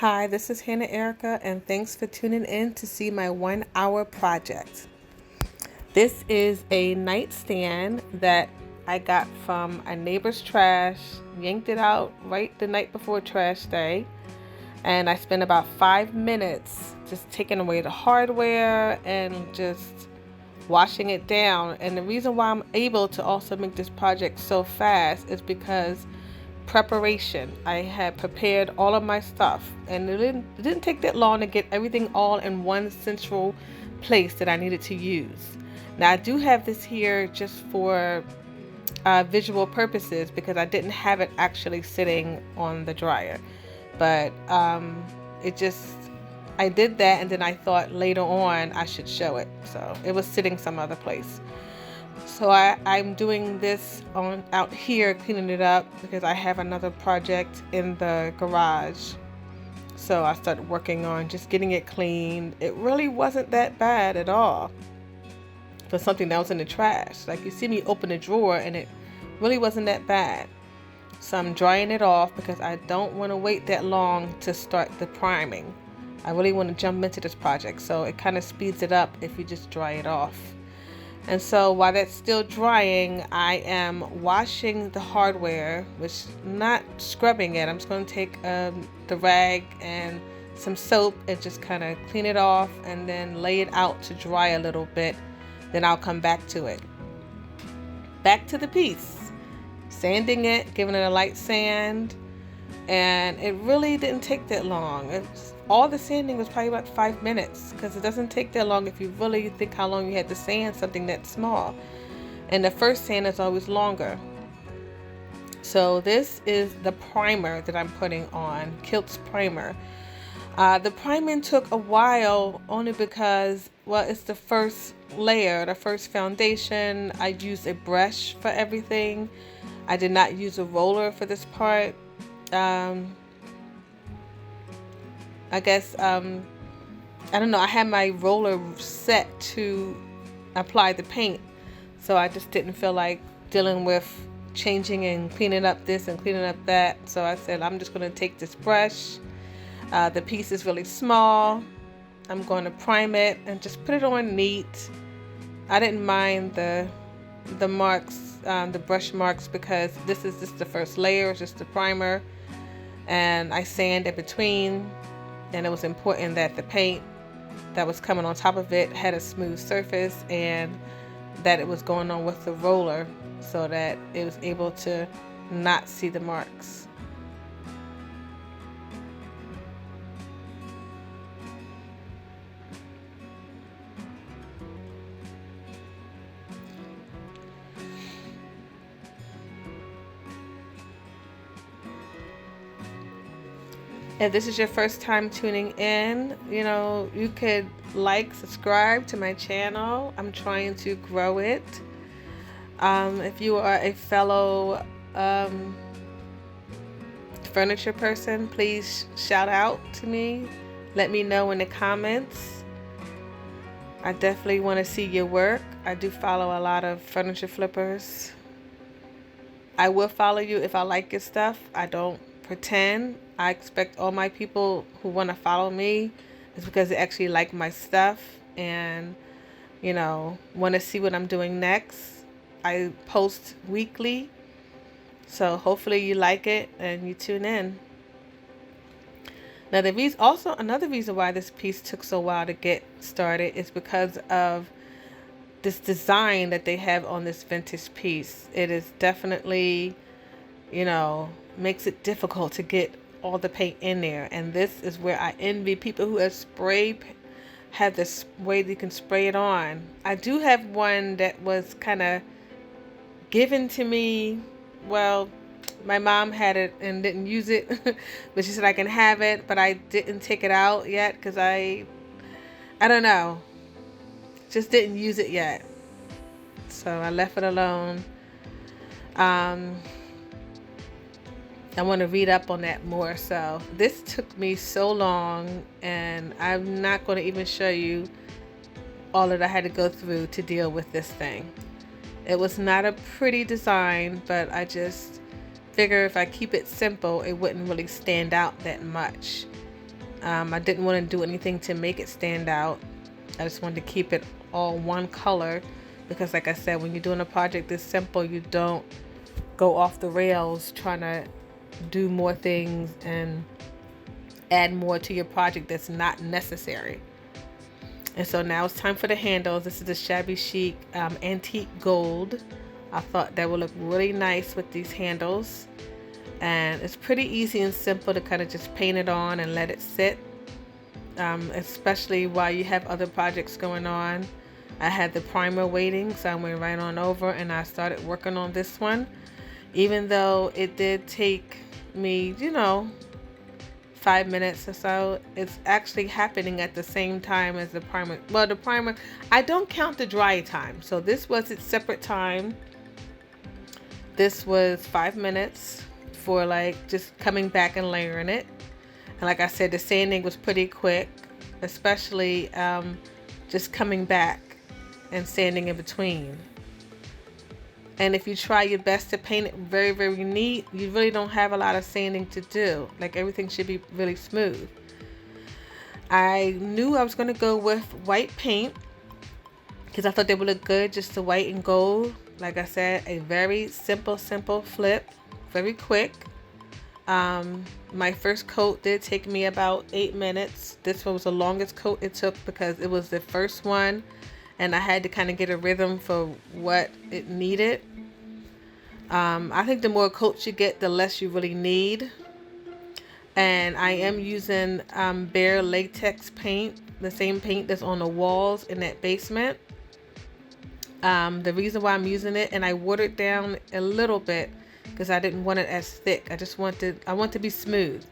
Hi, this is Hannah Erica, and thanks for tuning in to see my 1 hour project. This is a nightstand that I got from a neighbor's trash, yanked it out right the night before trash day, and I spent about 5 minutes just taking away the hardware and just washing it down. And the reason why I'm able to also make this project so fast is because preparation. I had prepared all of my stuff, and it didn't take that long to get everything all in one central place that I needed to use. Now I do have this here just for visual purposes because I didn't have it actually sitting on the dryer, but it just I did that, and then I thought later on I should show it, so it was sitting some other place. So I'm doing this out here, cleaning it up because I have another project in the garage. So I started working on just getting it cleaned. It really wasn't that bad at all for something that was in the trash. Like, you see me open the drawer and it really wasn't that bad. So I'm drying it off because I don't want to wait that long to start the priming. I really want to jump into this project, so it kind of speeds it up if you just dry it off. And so while that's still drying, I am washing the hardware, which not scrubbing it. I'm just going to take the rag and some soap and just kind of clean it off and then lay it out to dry a little bit. Then I'll come back to it. Back to the piece. Sanding it, giving it a light sand. And it really didn't take that long. All the sanding was probably about 5 minutes, because it doesn't take that long if you really think how long you had to sand something that small. And the first sand is always longer. So this is the primer that I'm putting on, Kilt's primer. The priming took a while only because, well, it's the first layer, the first foundation. I used a brush for everything. I did not use a roller for this part. I guess, I don't know, I had my roller set to apply the paint, so I just didn't feel like dealing with changing and cleaning up this and cleaning up that. So I said, I'm just going to take this brush. The piece is really small. I'm going to prime it and just put it on neat. I didn't mind the marks, the brush marks, because this is just the first layer, it's just the primer. And I sand in between, and it was important that the paint that was coming on top of it had a smooth surface, and that it was going on with the roller so that it was able to not see the marks. If this is your first time tuning in, you could subscribe to my channel. I'm trying to grow it. If you are a fellow furniture person, please shout out to me. Let me know in the comments. I definitely want to see your work. I do follow a lot of furniture flippers. I will follow you if I like your stuff. I don't pretend. I expect all my people who want to follow me is because they actually like my stuff and want to see what I'm doing next. I post weekly, so hopefully you like it and you tune in. Now another reason why this piece took so while to get started is because of this design that they have on this vintage piece. It is definitely, makes it difficult to get all the paint in there. And this is where I envy people who have this way you can spray it on. I do have one that was kind of given to me. Well, my mom had it and didn't use it, but she said I can have it, but I didn't take it out yet because I don't know, just didn't use it yet. So I left it alone. I want to read up on that more. So this took me so long, and I'm not going to even show you all that I had to go through to deal with this thing. It was not a pretty design, but I just figure if I keep it simple, it wouldn't really stand out that much. I didn't want to do anything to make it stand out. I just wanted to keep it all one color because, like I said, when you're doing a project this simple, you don't go off the rails trying to do more things and add more to your project that's not necessary. And so now it's time for the handles. This is the Shabby Chic antique gold. I thought that would look really nice with these handles. And it's pretty easy and simple to kind of just paint it on and let it sit. Especially while you have other projects going on. I had the primer waiting, so I went right on over and I started working on this one. Even though it did take me, 5 minutes or so, it's actually happening at the same time as the primer. Well, the primer, I don't count the dry time. So this was its separate time. This was 5 minutes for like just coming back and layering it. And like I said, the sanding was pretty quick, especially just coming back and sanding in between. And if you try your best to paint it very, very neat, you really don't have a lot of sanding to do. Like everything should be really smooth. I knew I was going to go with white paint because I thought they would look good, just the white and gold. Like I said, a very simple flip, very quick. My first coat did take me about 8 minutes. This one was the longest coat it took because it was the first one and I had to kind of get a rhythm for what it needed. I think the more coats you get, the less you really need. And I am using bare latex paint, the same paint that's on the walls in that basement. The reason why I'm using it, and I watered down a little bit because I didn't want it as thick. I want to be smooth.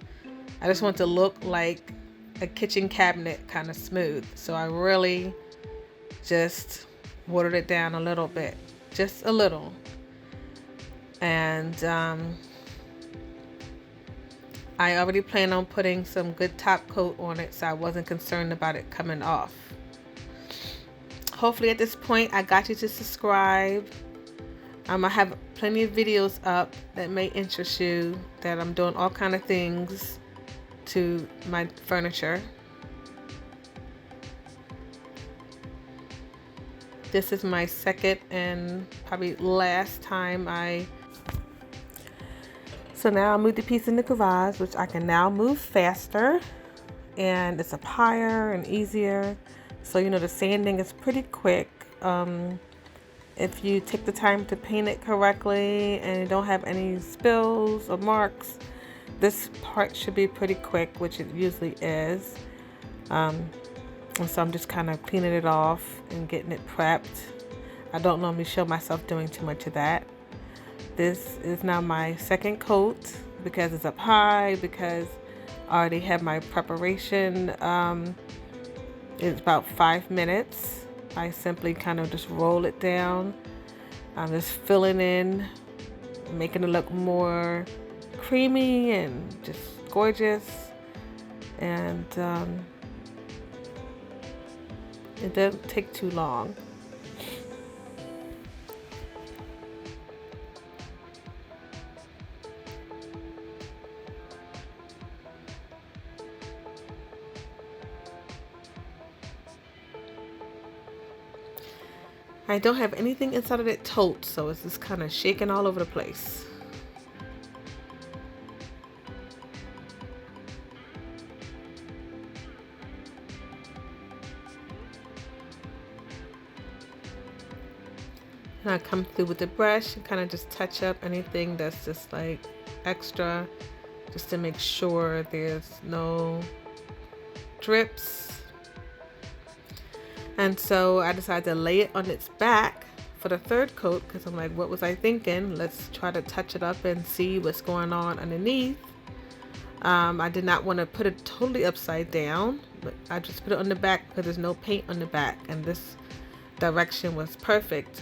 I just want to look like a kitchen cabinet, kind of smooth. So I really just watered it down a little bit, just a little. And I already plan on putting some good top coat on it, so I wasn't concerned about it coming off. Hopefully at this point I got you to subscribe. I have plenty of videos up that may interest you, that I'm doing all kind of things to my furniture. This is my second and probably last time So now I moved the piece in the garage, which I can now move faster, and it's up higher and easier. So the sanding is pretty quick. If you take the time to paint it correctly and you don't have any spills or marks, this part should be pretty quick, which it usually is. And so I'm just kind of cleaning it off and getting it prepped. I don't normally show myself doing too much of that. This is now my second coat because it's up high, because I already have my preparation. It's about 5 minutes. I simply kind of just roll it down. I'm just filling in, making it look more creamy and just gorgeous. And it doesn't take too long. I don't have anything inside of that tote, so it's just kind of shaking all over the place. And I come through with the brush and kind of just touch up anything that's just like extra, just to make sure there's no drips. And so I decided to lay it on its back for the third coat because I'm like, what was I thinking? Let's try to touch it up and see what's going on underneath. I did not want to put it totally upside down, but I just put it on the back because there's no paint on the back, and this direction was perfect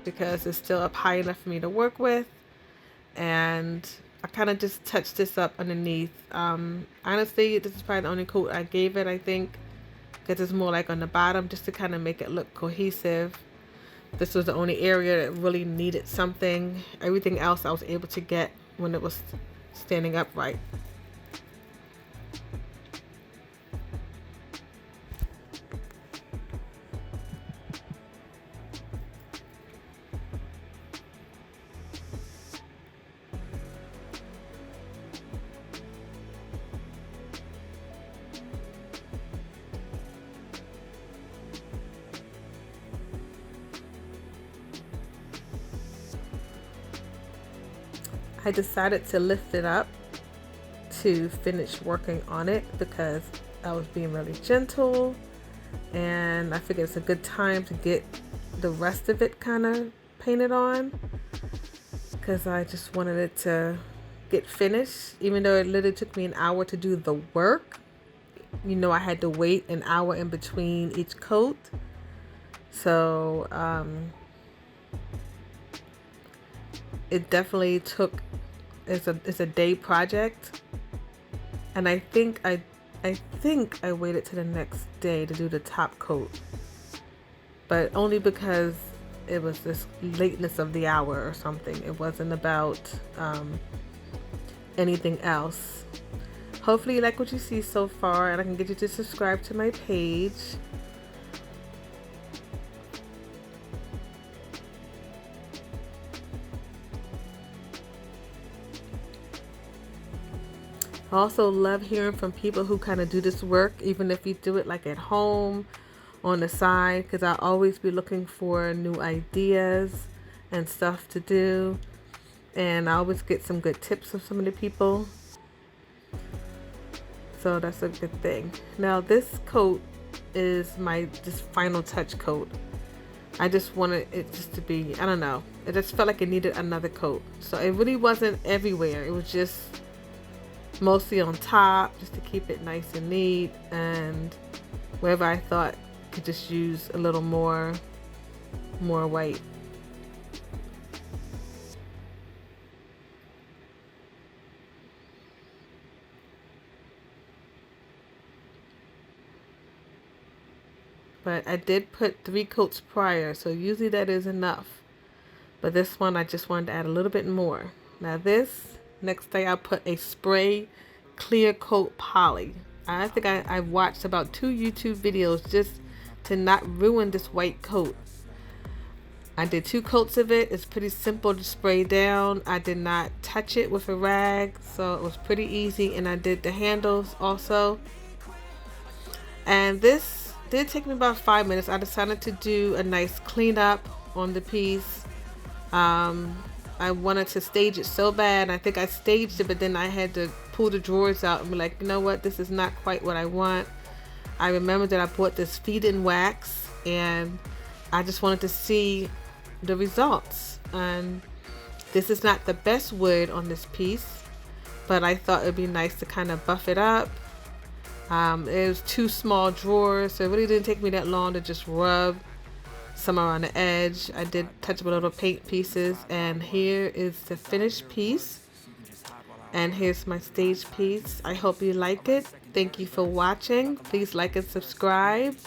because it's still up high enough for me to work with. And I kind of just touched this up underneath. Honestly, this is probably the only coat I gave it, I think, because it's more like on the bottom, just to kind of make it look cohesive. This was the only area that really needed something. Everything else I was able to get when it was standing upright. I decided to lift it up to finish working on it because I was being really gentle, and I figured it's a good time to get the rest of it kind of painted on because I just wanted it to get finished, even though it literally took me an hour to do the work. You know, I had to wait an hour in between each coat. So it definitely took, it's a day project, and I think I waited to the next day to do the top coat, but only because it was this lateness of the hour or something. It wasn't about anything else. Hopefully you like what you see so far, and I can get you to subscribe to my page. I also love hearing from people who kind of do this work, even if you do it like at home, on the side, because I always be looking for new ideas and stuff to do, and I always get some good tips from some of the people, so that's a good thing. Now this coat is my just final touch coat. I just wanted it just to be, I don't know, it just felt like it needed another coat, so it really wasn't everywhere. It was just mostly on top, just to keep it nice and neat, and wherever I thought could just use a little more white. But I did put 3 coats prior, so usually that is enough, but this one I just wanted to add a little bit more. Now this next day I put a spray clear coat poly. I think I watched about 2 YouTube videos just to not ruin this white coat. I did 2 coats of it. It's pretty simple to spray down. I did not touch it with a rag, so it was pretty easy, and I did the handles also. And this did take me about 5 minutes. I decided to do a nice cleanup on the piece. I wanted to stage it so bad. I think I staged it, but then I had to pull the drawers out and be like, you know what, this is not quite what I want. I remember that I bought this feed-in wax, and I just wanted to see the results. And this is not the best wood on this piece, but I thought it'd be nice to kind of buff it up. It was 2 small drawers, so it really didn't take me that long to just rub some around the edge. I did touch up a little paint pieces, and here is the finished piece, and here's my stage piece. I hope you like it. Thank you for watching. Please like and subscribe.